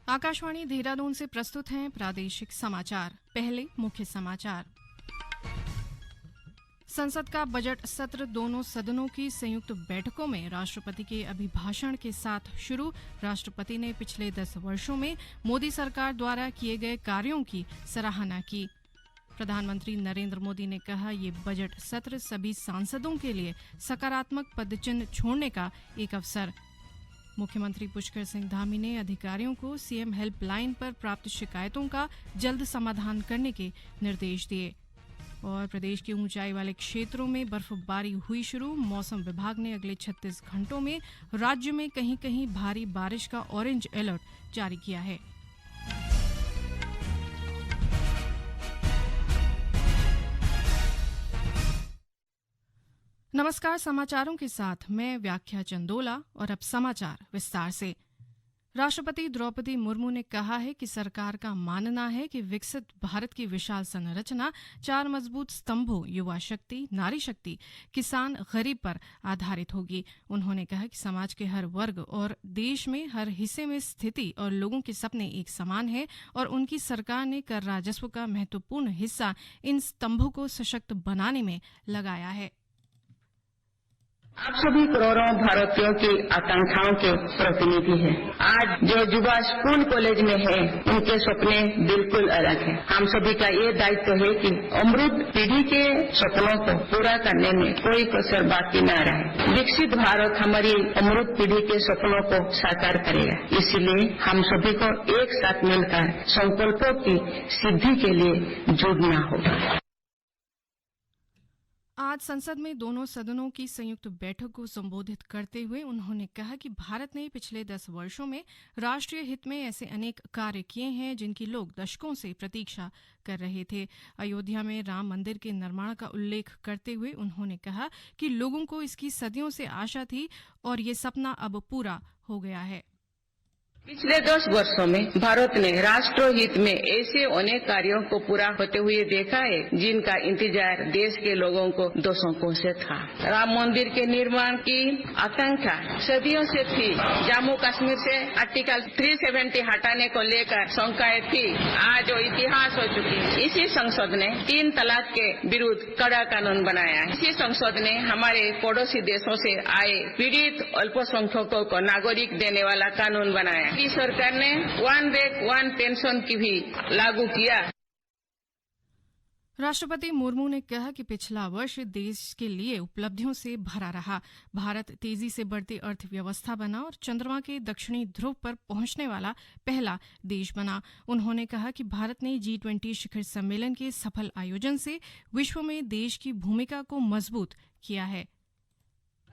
आकाशवाणी देहरादून से प्रस्तुत हैं प्रादेशिक समाचार। पहले मुख्य समाचार। संसद का बजट सत्र दोनों सदनों की संयुक्त बैठकों में राष्ट्रपति के अभिभाषण के साथ शुरू। राष्ट्रपति ने पिछले 10 वर्षों में मोदी सरकार द्वारा किए गए कार्यों की सराहना की। प्रधानमंत्री नरेंद्र मोदी ने कहा, ये बजट सत्र सभी सांसदों के लिए सकारात्मक पदचिन्ह छोड़ने का एक अवसर। मुख्यमंत्री पुष्कर सिंह धामी ने अधिकारियों को सीएम हेल्पलाइन पर प्राप्त शिकायतों का जल्द समाधान करने के निर्देश दिए। और प्रदेश के ऊंचाई वाले क्षेत्रों में बर्फबारी हुई शुरू। मौसम विभाग ने अगले 36 घंटों में राज्य में कहीं कहीं भारी बारिश का ऑरेंज अलर्ट जारी किया है। नमस्कार, समाचारों के साथ मैं व्याख्या चंदोला। और अब समाचार विस्तार से। राष्ट्रपति द्रौपदी मुर्मू ने कहा है कि सरकार का मानना है कि विकसित भारत की विशाल संरचना 4 मजबूत स्तंभों युवा शक्ति, नारी शक्ति, किसान, गरीब पर आधारित होगी। उन्होंने कहा कि समाज के हर वर्ग और देश में हर हिस्से में स्थिति और लोगों के सपने एक समान है और उनकी सरकार ने कर राजस्व का महत्वपूर्ण हिस्सा इन स्तंभों को सशक्त बनाने में लगाया है। आप सभी करोड़ों भारतीयों की आकांक्षाओं के प्रतिनिधि हैं। आज जो युवा स्कूल कॉलेज में है, उनके सपने बिल्कुल अलग हैं। हम सभी का ये दायित्व है कि अमृत पीढ़ी के सपनों को पूरा करने में कोई कसर बाकी न रहे। विकसित भारत हमारी अमृत पीढ़ी के सपनों को साकार करेगा। इसलिए हम सभी को एक साथ मिलकर संकल्पों की सिद्धि के लिए जुड़ना होगा। आज संसद में दोनों सदनों की संयुक्त बैठक को संबोधित करते हुए उन्होंने कहा कि भारत ने पिछले 10 वर्षों में राष्ट्रीय हित में ऐसे अनेक कार्य किए हैं जिनकी लोग दशकों से प्रतीक्षा कर रहे थे। अयोध्या में राम मंदिर के निर्माण का उल्लेख करते हुए उन्होंने कहा कि लोगों को इसकी सदियों से आशा थी और ये सपना अब पूरा हो गया है। पिछले 10 वर्षों में भारत ने राष्ट्रहित में ऐसे अनेक कार्यों को पूरा होते हुए देखा है जिनका इंतजार देश के लोगों को दशकों से था। राम मंदिर के निर्माण की आकांक्षा सदियों से थी। जम्मू कश्मीर से आर्टिकल 370 हटाने को लेकर शंकाएं थी, आज वो इतिहास हो चुकी है। इसी संसद ने 3 तलाक के विरुद्ध कड़ा कानून बनाया है। इसी संसद ने हमारे पड़ोसी देशों से आए पीड़ित अल्पसंख्यकों को नागरिक देने वाला कानून बनाया। सरकार ने 1 रैंक 1 पेंशन की भी लागू किया। राष्ट्रपति मुर्मू ने कहा कि पिछला वर्ष देश के लिए उपलब्धियों से भरा रहा। भारत तेजी से बढ़ती अर्थव्यवस्था बना और चंद्रमा के दक्षिणी ध्रुव पर पहुंचने वाला पहला देश बना। उन्होंने कहा कि भारत ने G20 शिखर सम्मेलन के सफल आयोजन से विश्व में देश की भूमिका को मजबूत किया है।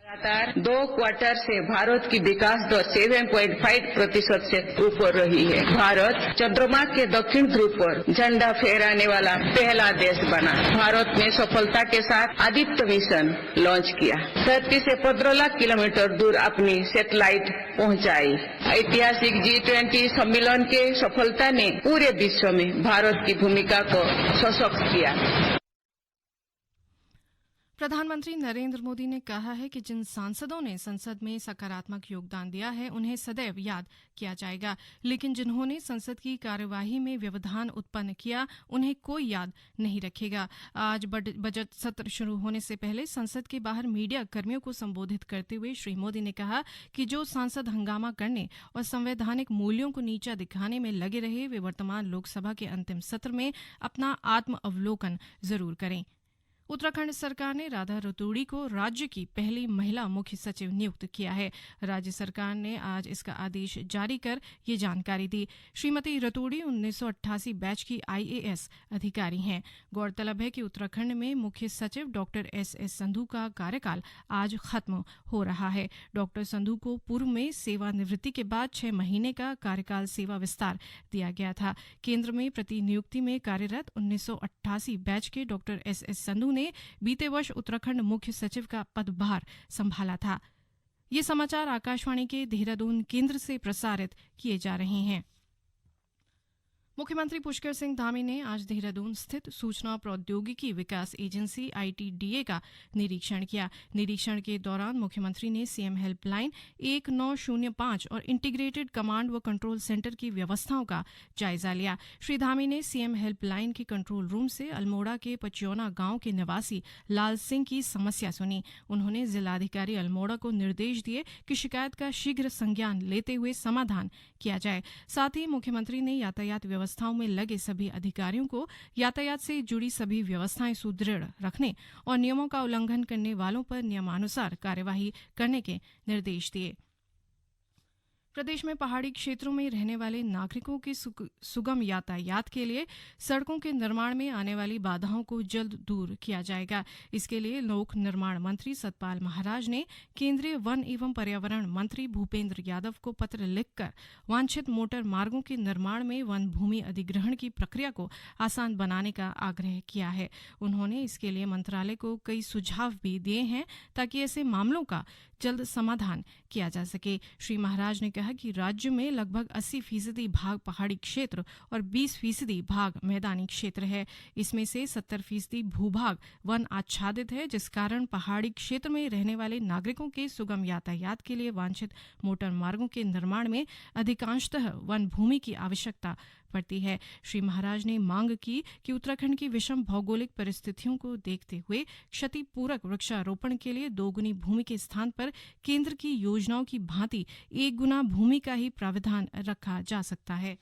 लगातार 2 क्वार्टर से भारत की विकास दर 7.5% से ऊपर रही है। भारत चंद्रमा के दक्षिण ध्रुव पर झंडा फहराने वाला पहला देश बना। भारत ने सफलता के साथ आदित्य मिशन लॉन्च किया। धरती से 15 लाख किलोमीटर दूर अपनी सैटेलाइट पहुंचाई। ऐतिहासिक G20 सम्मेलन के सफलता ने पूरे विश्व में भारत की भूमिका को सशक्त किया। प्रधानमंत्री नरेंद्र मोदी ने कहा है कि जिन सांसदों ने संसद में सकारात्मक योगदान दिया है उन्हें सदैव याद किया जाएगा, लेकिन जिन्होंने संसद की कार्यवाही में व्यवधान उत्पन्न किया उन्हें कोई याद नहीं रखेगा। आज बजट सत्र शुरू होने से पहले संसद के बाहर मीडिया कर्मियों को संबोधित करते हुए श्री मोदी ने कहा कि जो सांसद हंगामा करने और संवैधानिक मूल्यों को नीचा दिखाने में लगे रहे, वे वर्तमान लोकसभा के अंतिम सत्र में अपना आत्म अवलोकन जरूर करें। उत्तराखंड सरकार ने राधा रतूड़ी को राज्य की पहली महिला मुख्य सचिव नियुक्त किया है। राज्य सरकार ने आज इसका आदेश जारी कर ये जानकारी दी। श्रीमती रतूड़ी 1988 बैच की IAS अधिकारी हैं। गौरतलब है कि उत्तराखंड में मुख्य सचिव डॉक्टर SS संधू का कार्यकाल आज खत्म हो रहा है। डॉक्टर संधू को पूर्व में सेवानिवृत्ति के बाद 6 महीने का कार्यकाल सेवा विस्तार दिया गया था। केंद्र में प्रतिनियुक्ति में कार्यरत 1988 बैच के डॉक्टर SS संधू ने बीते वर्ष उत्तराखंड मुख्य सचिव का पदभार संभाला था। ये समाचार आकाशवाणी के देहरादून केंद्र से प्रसारित किए जा रहे हैं। मुख्यमंत्री पुष्कर सिंह धामी ने आज देहरादून स्थित सूचना प्रौद्योगिकी विकास एजेंसी ITDA का निरीक्षण किया। निरीक्षण के दौरान मुख्यमंत्री ने सीएम हेल्पलाइन 1905 और इंटीग्रेटेड कमांड व कंट्रोल सेंटर की व्यवस्थाओं का जायजा लिया। श्री धामी ने सीएम हेल्पलाइन के कंट्रोल रूम से अल्मोड़ा के पचियौना गांव के निवासी लाल सिंह की समस्या सुनी। उन्होंने जिलाधिकारी अल्मोड़ा को निर्देश दिए कि शिकायत का शीघ्र संज्ञान लेते हुए समाधान किया जाए। साथ ही मुख्यमंत्री ने यातायात व्यवस्थाओं में लगे सभी अधिकारियों को यातायात से जुड़ी सभी व्यवस्थाएं सुदृढ़ रखने और नियमों का उल्लंघन करने वालों पर नियमानुसार कार्यवाही करने के निर्देश दिए। प्रदेश में पहाड़ी क्षेत्रों में रहने वाले नागरिकों के सुगम यातायात के लिए सड़कों के निर्माण में आने वाली बाधाओं को जल्द दूर किया जाएगा। इसके लिए लोक निर्माण मंत्री सतपाल महाराज ने केंद्रीय वन एवं पर्यावरण मंत्री भूपेंद्र यादव को पत्र लिखकर वांछित मोटर मार्गों के निर्माण में वन भूमि अधिग्रहण की प्रक्रिया को आसान बनाने का आग्रह किया है। उन्होंने इसके लिए मंत्रालय को कई सुझाव भी दिए हैं ताकि ऐसे मामलों का जल्द समाधान किया जा सके। श्री महाराज ने कहा कि राज्य में लगभग 80% भाग पहाड़ी क्षेत्र और 20% भाग मैदानी क्षेत्र है। इसमें से 70% भूभाग वन आच्छादित है, जिस कारण पहाड़ी क्षेत्र में रहने वाले नागरिकों के सुगम यातायात के लिए वांछित मोटर मार्गों के निर्माण में अधिकांशतः वन भूमि की आवश्यकता पड़ती है। श्री महाराज ने मांग की कि उत्तराखंड की विषम भौगोलिक परिस्थितियों को देखते हुए क्षतिपूरक वृक्षारोपण के लिए 2 गुनी भूमि के स्थान पर केंद्र की योजनाओं की भांति 1 गुना भूमि का ही प्रावधान रखा जा सकता है।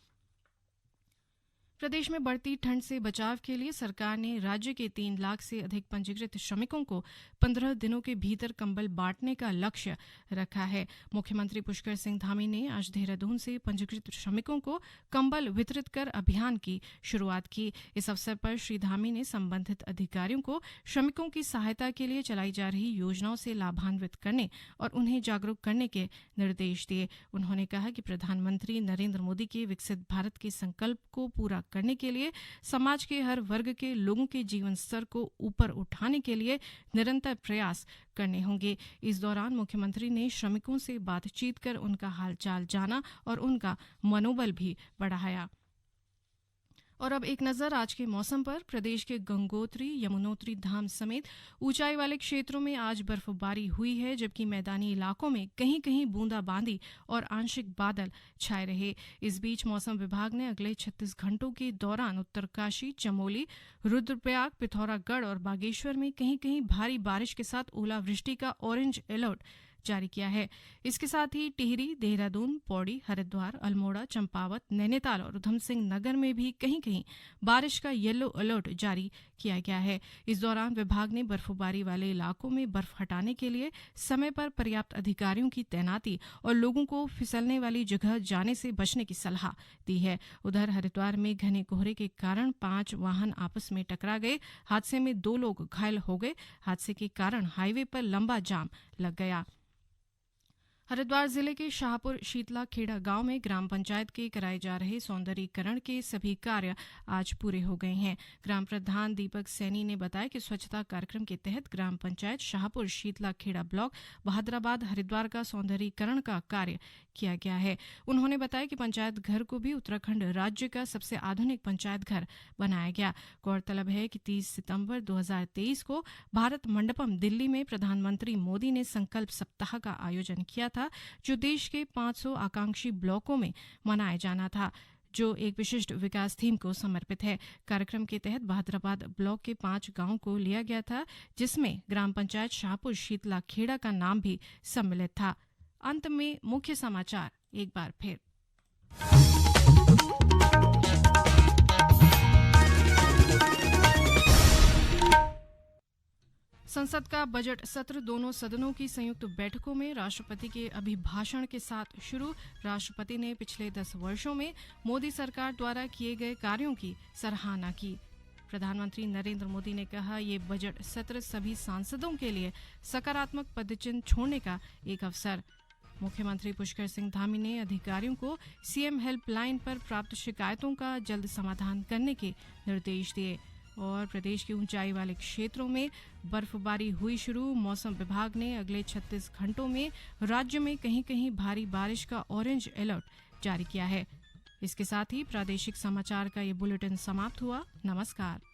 प्रदेश में बढ़ती ठंड से बचाव के लिए सरकार ने राज्य के 3 लाख से अधिक पंजीकृत श्रमिकों को 15 दिनों के भीतर कंबल बांटने का लक्ष्य रखा है। मुख्यमंत्री पुष्कर सिंह धामी ने आज देहरादून से पंजीकृत श्रमिकों को कंबल वितरित कर अभियान की शुरुआत की। इस अवसर पर श्री धामी ने संबंधित अधिकारियों को श्रमिकों की सहायता के लिए चलाई जा रही योजनाओं से लाभान्वित करने और उन्हें जागरूक करने के निर्देश दिए। उन्होंने कहा कि प्रधानमंत्री नरेंद्र मोदी के विकसित भारत के संकल्प को पूरा करने के लिए समाज के हर वर्ग के लोगों के जीवन स्तर को ऊपर उठाने के लिए निरंतर प्रयास करने होंगे। इस दौरान मुख्यमंत्री ने श्रमिकों से बातचीत कर उनका हालचाल जाना और उनका मनोबल भी बढ़ाया। और अब एक नजर आज के मौसम पर। प्रदेश के गंगोत्री, यमुनोत्री धाम समेत ऊंचाई वाले क्षेत्रों में आज बर्फबारी हुई है, जबकि मैदानी इलाकों में कहीं कहीं बूंदाबांदी और आंशिक बादल छाए रहे। इस बीच मौसम विभाग ने अगले 36 घंटों के दौरान उत्तरकाशी, चमोली, रुद्रप्रयाग, पिथौरागढ़ और बागेश्वर में कहीं कहीं भारी बारिश के साथ ओलावृष्टि का ऑरेंज अलर्ट जारी किया है। इसके साथ ही टिहरी, देहरादून, पौड़ी, हरिद्वार, अल्मोड़ा, चंपावत, नैनीताल और उधमसिंह नगर में भी कहीं कहीं बारिश का येलो अलर्ट जारी किया गया है। इस दौरान विभाग ने बर्फबारी वाले इलाकों में बर्फ हटाने के लिए समय पर पर्याप्त अधिकारियों की तैनाती और लोगों को फिसलने वाली जगह जाने से बचने की सलाह दी है। उधर हरिद्वार में घने कोहरे के कारण 5 वाहन आपस में टकरा गए। हादसे में 2 लोग घायल हो गए। हादसे के कारण हाईवे पर लंबा जाम लग गया। हरिद्वार जिले के शाहपुर शीतला खेड़ा गांव में ग्राम पंचायत के कराए जा रहे सौंदर्यीकरण के सभी कार्य आज पूरे हो गए हैं। ग्राम प्रधान दीपक सैनी ने बताया कि स्वच्छता कार्यक्रम के तहत ग्राम पंचायत शाहपुर शीतला खेड़ा ब्लॉक बहादुराबाद हरिद्वार का सौंदर्यीकरण का कार्य किया गया है। उन्होंने बताया कि पंचायत घर को भी उत्तराखंड राज्य का सबसे आधुनिक पंचायत घर बनाया गया। गौरतलब है कि 30 सितंबर 2023 को भारत मंडपम दिल्ली में प्रधानमंत्री मोदी ने संकल्प सप्ताह का आयोजन किया था, जो देश के 500 आकांक्षी ब्लॉकों में मनाया जाना था, जो एक विशिष्ट विकास थीम को समर्पित है। कार्यक्रम के तहत बहादुराबाद ब्लॉक के 5 गांवों को लिया गया था, जिसमें ग्राम पंचायत शाहपुर शीतला खेड़ा का नाम भी सम्मिलित था। अंत में मुख्य समाचार एक बार फिर। संसद का बजट सत्र दोनों सदनों की संयुक्त बैठकों में राष्ट्रपति के अभिभाषण के साथ शुरू। राष्ट्रपति ने पिछले 10 वर्षों में मोदी सरकार द्वारा किए गए कार्यों की सराहना की। प्रधानमंत्री नरेंद्र मोदी ने कहा, ये बजट सत्र सभी सांसदों के लिए सकारात्मक पदचिन्ह छोड़ने का एक अवसर। मुख्यमंत्री पुष्कर सिंह धामी ने अधिकारियों को सीएम हेल्पलाइन पर प्राप्त शिकायतों का जल्द समाधान करने के निर्देश दिए। और प्रदेश के ऊंचाई वाले क्षेत्रों में बर्फबारी हुई शुरू। मौसम विभाग ने अगले 36 घंटों में राज्य में कहीं कहीं भारी बारिश का ऑरेंज अलर्ट जारी किया है। इसके साथ ही प्रादेशिक समाचार का ये बुलेटिन समाप्त हुआ। नमस्कार।